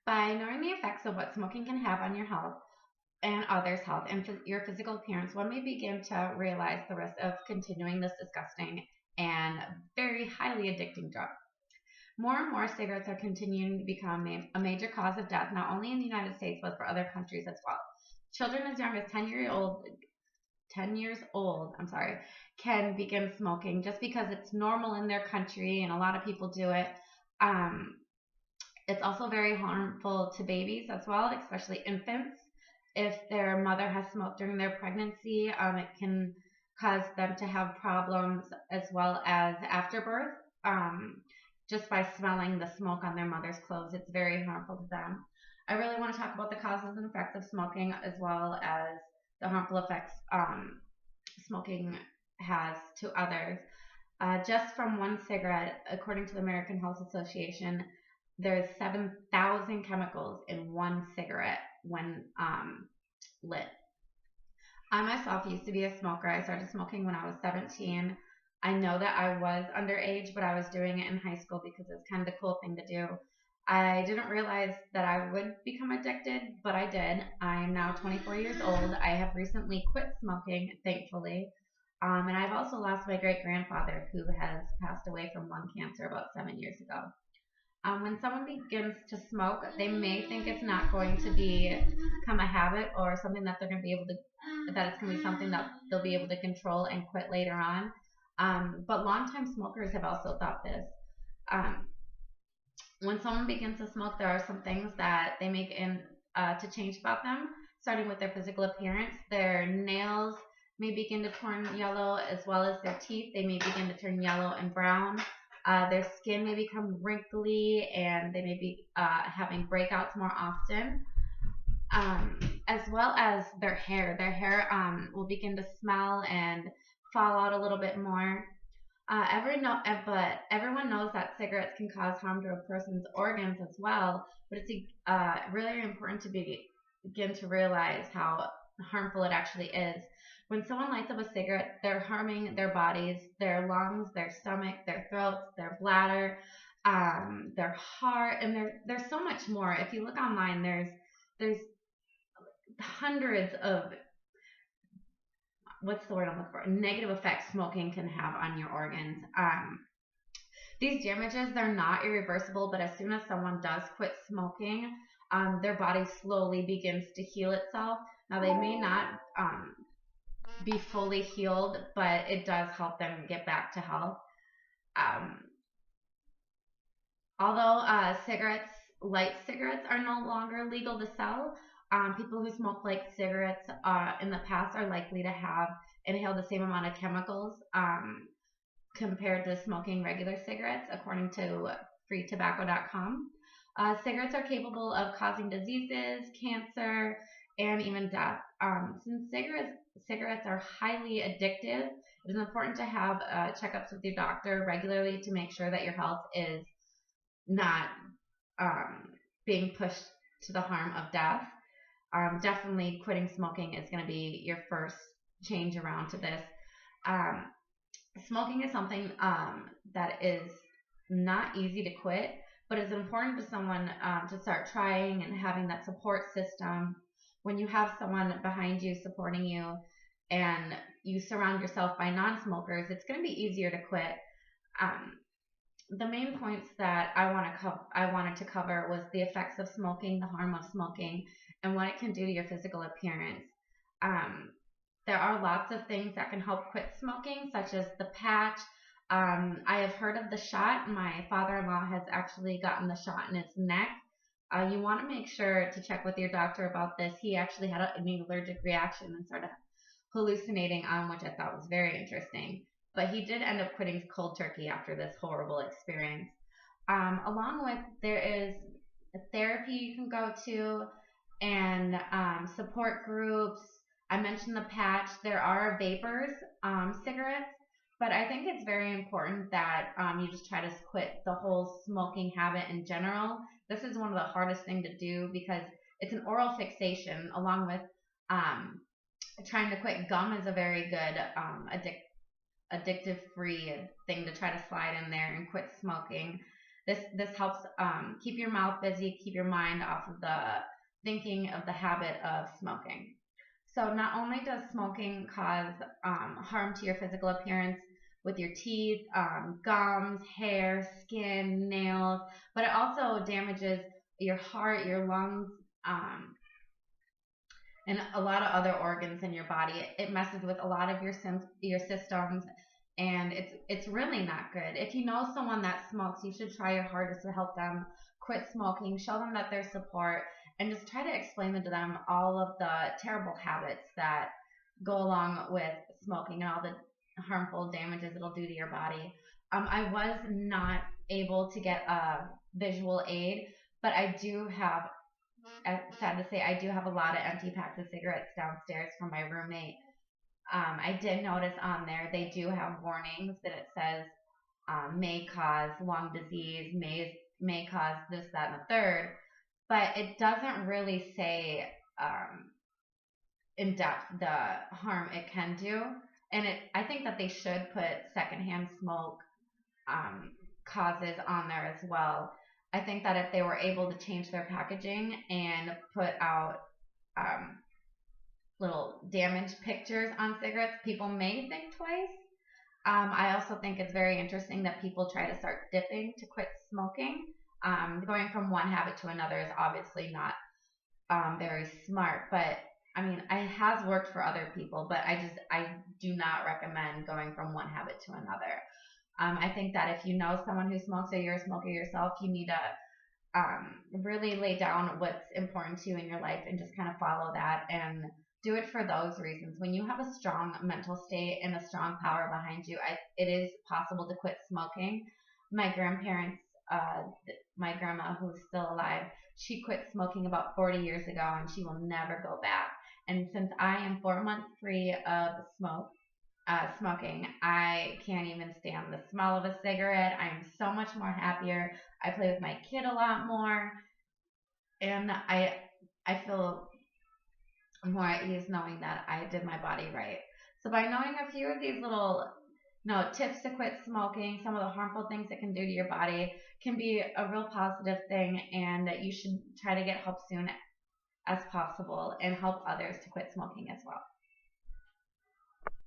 By knowing the effects of what smoking can have on your health and others' health and your physical appearance, one may begin to realize the risk of continuing this disgusting and very highly addicting drug. More and more cigarettes are continuing to become a major cause of death, not only in the United States, but for other countries as well. Children as young as 10 years old, can begin smoking just because it's normal in their country and a lot of people do it. Um, it's also very harmful to babies as well, especially infants. If their mother has smoked during their pregnancy, it can cause them to have problems as well as afterbirth. Just by smelling the smoke on their mother's clothes, it's very harmful to them. I really want to talk about the causes and effects of smoking as well as the harmful effects smoking has to others. Just from one cigarette, according to the American Health Association, there's 7,000 chemicals in one cigarette when lit. I myself used to be a smoker. I started smoking when I was 17. I know that I was underage, but I was doing it in high school because it's kind of the cool thing to do. I didn't realize that I would become addicted, but I did. I am now 24 years old. I have recently quit smoking, thankfully. And I've also lost my great grandfather who has passed away from lung cancer about 7 years ago. When someone begins to smoke, they may think it's not going to become a habit or something that they're going to be able to, that it's going to be something that they'll be able to control and quit later on. But longtime smokers have also thought this. When someone begins to smoke, there are some things that they make to change about them, starting with their physical appearance. Their nails may begin to turn yellow, as well as their teeth. They may begin to turn yellow and brown. Their skin may become wrinkly, and they may be having breakouts more often, as well as their hair. Their hair will begin to smell and fall out a little bit more. But everyone knows that cigarettes can cause harm to a person's organs as well. But it's really important to begin to realize how harmful it actually is. When someone lights up a cigarette, they're harming their bodies, their lungs, their stomach, their throats, their bladder, their heart, and there's so much more. If you look online, there's hundreds of negative effects smoking can have on your organs. These damages, they're not irreversible, but as soon as someone does quit smoking, their body slowly begins to heal itself. Now, they may not be fully healed, but it does help them get back to health. Although light cigarettes are no longer legal to sell, people who smoke light cigarettes in the past are likely to have inhaled the same amount of chemicals compared to smoking regular cigarettes, according to freetobacco.com. Cigarettes are capable of causing diseases, cancer, and even death. Since cigarettes are highly addictive, it is important to have checkups with your doctor regularly to make sure that your health is not being pushed to the harm of death. Definitely quitting smoking is going to be your first change around to this. Smoking is something that is not easy to quit, but it's important to someone to start trying and having that support system. When you have someone behind you supporting you and you surround yourself by non-smokers, it's going to be easier to quit. The main points that I wanted to cover was the effects of smoking, the harm of smoking, and what it can do to your physical appearance. There are lots of things that can help quit smoking, such as the patch. I have heard of the shot. My father-in-law has actually gotten the shot in his neck. You want to make sure to check with your doctor about this. He actually had an allergic reaction and started hallucinating, which I thought was very interesting. But he did end up quitting cold turkey after this horrible experience. Along with, there is a therapy you can go to and support groups. I mentioned the patch. There are vapors, cigarettes, but I think it's very important that you just try to quit the whole smoking habit in general. This is one of the hardest things to do because it's an oral fixation, along with trying to quit gum is a very good addictive-free thing to try to slide in there and quit smoking. This helps keep your mouth busy, keep your mind off of the thinking of the habit of smoking. So not only does smoking cause harm to your physical appearance with your teeth, gums, hair, skin, nails, but it also damages your heart, your lungs, and a lot of other organs in your body. It messes with a lot of your systems, and it's really not good. If you know someone that smokes, you should try your hardest to help them quit smoking. Show them that there's support, and just try to explain to them all of the terrible habits that go along with smoking and all the harmful damages it'll do to your body. I was not able to get a visual aid, but I do have, sad to say, I do have a lot of empty packs of cigarettes downstairs from my roommate. I did notice on there they do have warnings that it says may cause lung disease, may cause this, that, and the third, but it doesn't really say in depth the harm it can do. And I think that they should put secondhand smoke causes on there as well. I think that if they were able to change their packaging and put out little damage pictures on cigarettes, people may think twice. I also think it's very interesting that people try to start dipping to quit smoking. Going from one habit to another is obviously not very smart, but I mean, it has worked for other people, but I do not recommend going from one habit to another. I think that if you know someone who smokes or you're a smoker yourself, you need to really lay down what's important to you in your life and just kind of follow that and do it for those reasons. When you have a strong mental state and a strong power behind you, it is possible to quit smoking. My grandparents, my grandma who's still alive, she quit smoking about 40 years ago and she will never go back. And since I am 4 months free of smoking, I can't even stand the smell of a cigarette. I am so much more happier. I play with my kid a lot more, and I feel more at ease knowing that I did my body right. So by knowing a few of these little tips to quit smoking, some of the harmful things it can do to your body can be a real positive thing, and you should try to get help soon as possible and help others to quit smoking as well.